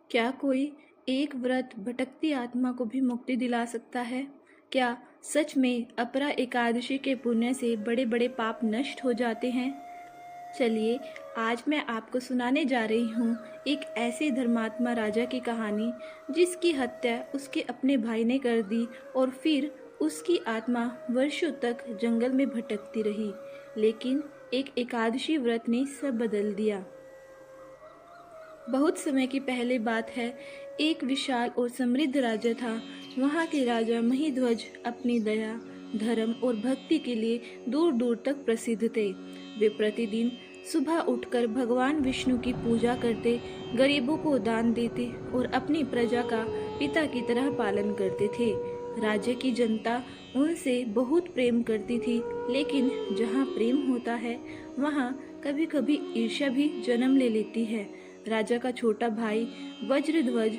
क्या कोई एक व्रत भटकती आत्मा को भी मुक्ति दिला सकता है? क्या सच में अपरा एकादशी के पुण्य से बड़े बड़े पाप नष्ट हो जाते हैं? चलिए, आज मैं आपको सुनाने जा रही हूँ एक ऐसे धर्मात्मा राजा की कहानी जिसकी हत्या उसके अपने भाई ने कर दी और फिर उसकी आत्मा वर्षों तक जंगल में भटकती रही। लेकिन एक एकादशी व्रत ने सब बदल दिया। बहुत समय की पहले बात है। एक विशाल और समृद्ध राज्य था। वहाँ के राजा महिध्वज अपनी दया, धर्म और भक्ति के लिए दूर दूर तक प्रसिद्ध थे। वे प्रतिदिन सुबह उठकर भगवान विष्णु की पूजा करते, गरीबों को दान देते और अपनी प्रजा का पिता की तरह पालन करते थे। राज्य की जनता उनसे बहुत प्रेम करती थी, लेकिन जहाँ प्रेम होता है वहाँ कभी कभी ईर्ष्या भी जन्म ले लेती है। राजा का छोटा भाई वज्रध्वज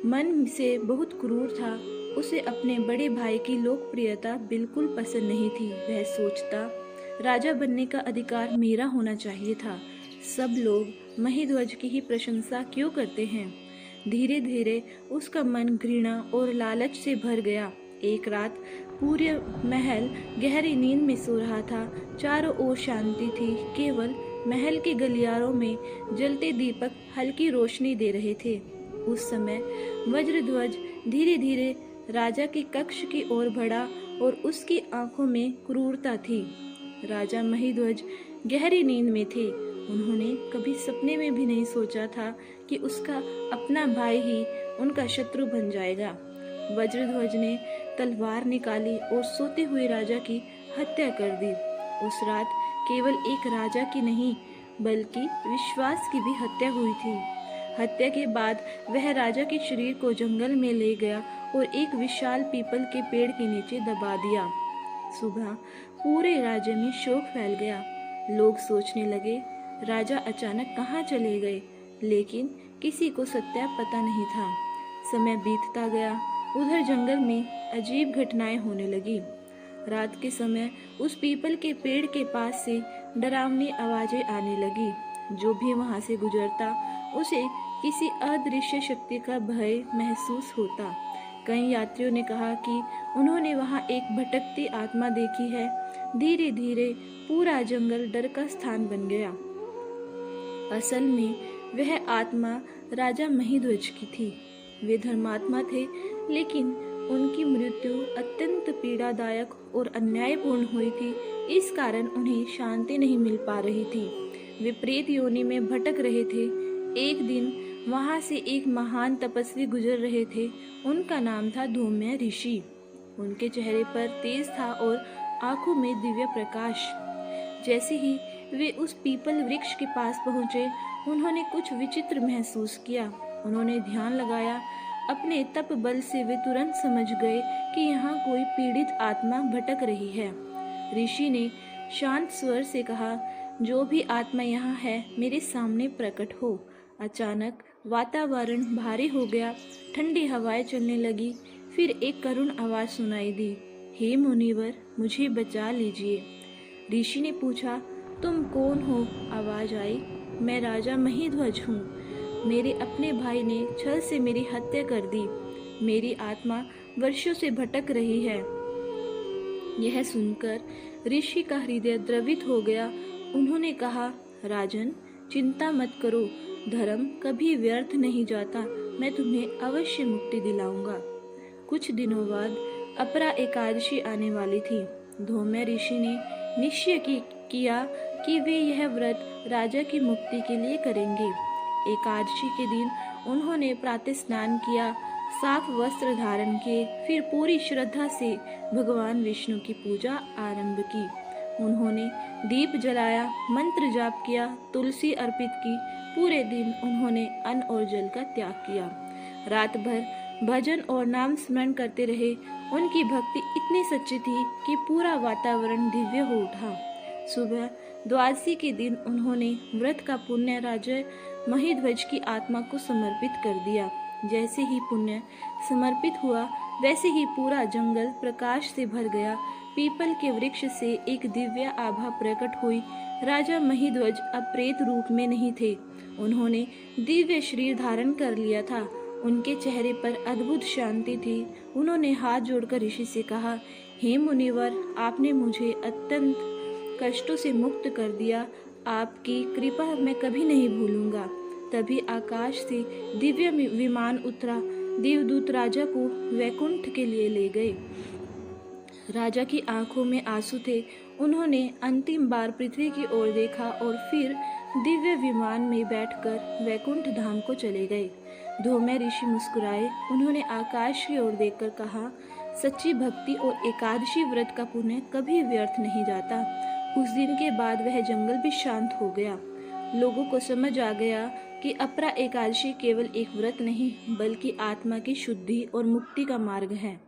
मन से बहुत क्रूर था। उसे अपने बड़े भाई की लोकप्रियता बिल्कुल पसंद नहीं थी। वह सोचता, राजा बनने का अधिकार मेरा होना चाहिए था। सब लोग महिध्वज की ही प्रशंसा क्यों करते हैं? धीरे धीरे उसका मन घृणा और लालच से भर गया। एक रात पूरे महल गहरी नींद में सो रहा था। चारों ओर शांति थी। केवल महल के गलियारों में जलते दीपक हल्की रोशनी दे रहे थे। उस समय वज्रध्वज धीरे धीरे राजा के कक्ष की ओर बढ़ा और उसकी आंखों में क्रूरता थी। राजा महिध्वज गहरी नींद में थे। उन्होंने कभी सपने में भी नहीं सोचा था कि उसका अपना भाई ही उनका शत्रु बन जाएगा। वज्रध्वज ने तलवार निकाली और सोते हुए राजा की हत्या कर दी। उस रात केवल एक राजा की नहीं बल्कि विश्वास की भी हत्या हुई थी। हत्या के बाद वह राजा के शरीर को जंगल में ले गया और एक विशाल पीपल के पेड़ के नीचे दबा दिया। सुबह पूरे राज्य में शोक फैल गया। लोग सोचने लगे, राजा अचानक कहाँ चले गए, लेकिन किसी को सत्य पता नहीं था। समय बीतता गया। उधर जंगल में अजीब घटनाएं होने लगी। रात के समय उस पीपल के पेड़ के पास से डरावनी आवाजें आने लगी। जो भी वहां से गुजरता उसे किसी अदृश्य शक्ति का भय महसूस होता। कई यात्रियों ने कहा कि उन्होंने वहां एक भटकती आत्मा देखी है। धीरे धीरे पूरा जंगल डर का स्थान बन गया। असल में वह आत्मा राजा महिध्वज की थी। वे धर्मात्मा थे, लेकिन उनकी मृत्यु अत्यंत पीड़ादायक और अन्यायपूर्ण हुई थी। इस कारण उन्हें शांति नहीं मिल पा रही थी। वे प्रेत योनि में भटक रहे थे। एक दिन वहां से एक महान तपस्वी गुजर रहे थे। उनका नाम था धूम्य ऋषि। उनके चेहरे पर तेज था और आंखों में दिव्य प्रकाश। जैसे ही वे उस पीपल वृक्ष के पास पहुंचे, उन्होंने कुछ विचित्र महसूस किया। उन्होंने ध्यान लगाया। अपने तप बल से वे तुरंत समझ गए कि यहाँ कोई पीड़ित आत्मा भटक रही है। ऋषि ने शांत स्वर से कहा, जो भी आत्मा यहाँ है मेरे सामने प्रकट हो। अचानक वातावरण भारी हो गया। ठंडी हवाएं चलने लगी। फिर एक करुण आवाज सुनाई दी, हे मुनिवर, मुझे बचा लीजिए। ऋषि ने पूछा, तुम कौन हो? आवाज आई, मैं राजा महिध्वज हूँ। मेरे अपने भाई ने छल से मेरी हत्या कर दी। मेरी आत्मा वर्षों से भटक रही है। यह सुनकर ऋषि का हृदय द्रवित हो गया। उन्होंने कहा, राजन, चिंता मत करो। धर्म कभी व्यर्थ नहीं जाता। मैं तुम्हें अवश्य मुक्ति दिलाऊंगा। कुछ दिनों बाद अपरा एकादशी आने वाली थी। धौम्य ऋषि ने निश्चय किया कि वे यह व्रत राजा की मुक्ति के लिए करेंगे। एकादशी के दिन उन्होंने प्रातः स्नान किया, साफ वस्त्र धारण किए, फिर पूरी श्रद्धा से भगवान विष्णु की पूजा आरंभ की। उन्होंने दीप जलाया, मंत्र जाप किया, तुलसी अर्पित की। पूरे दिन उन्होंने अन्न और जल का त्याग किया। रात भर भजन और नाम स्मरण करते रहे। उनकी भक्ति इतनी सच्ची थी कि पूरा वातावरण दिव्य हो उठा। सुबह द्वादशी के दिन उन्होंने व्रत का पुण्य राजा महिध्वज की आत्मा को समर्पित कर दिया। जैसे ही पुण्य समर्पित हुआ, वैसे ही पूरा जंगल प्रकाश से भर गया। पीपल के वृक्ष से एक दिव्य आभा प्रकट हुई। राजा महिध्वज अब प्रेत रूप में नहीं थे। उन्होंने दिव्य शरीर धारण कर लिया था। उनके चेहरे पर अद्भुत शांति थी। उन्होंने हाथ जोड़कर ऋषि से कहा, हे मुनिवर, आपने मुझे अत्यंत कष्टों से मुक्त कर दिया। आपकी कृपा मैं कभी नहीं भूलूंगा। तभी आकाश से दिव्य विमान उतरा। देवदूत राजा को वैकुंठ के लिए ले गए। राजा की आंखों में आंसू थे। उन्होंने अंतिम बार पृथ्वी की ओर देखा और फिर दिव्य विमान में बैठकर वैकुंठ धाम को चले गए। धौम्य ऋषि मुस्कुराए। उन्होंने आकाश की ओर देखकर कहा, सच्ची भक्ति और एकादशी व्रत का पुण्य कभी व्यर्थ नहीं जाता। उस दिन के बाद वह जंगल भी शांत हो गया। लोगों को समझ आ गया कि अपरा एकादशी केवल एक व्रत नहीं, बल्कि आत्मा की शुद्धि और मुक्ति का मार्ग है।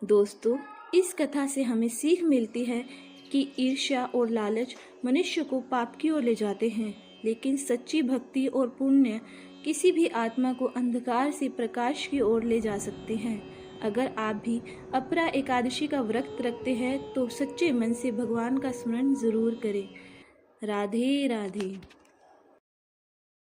दोस्तों, इस कथा से हमें सीख मिलती है कि ईर्ष्या और लालच मनुष्य को पाप की ओर ले जाते हैं, लेकिन सच्ची भक्ति और पुण्य किसी भी आत्मा को अंधकार से प्रकाश की ओर ले जा सकते हैं। अगर आप भी अपरा एकादशी का व्रत रखते हैं तो सच्चे मन से भगवान का स्मरण जरूर करें। राधे राधे।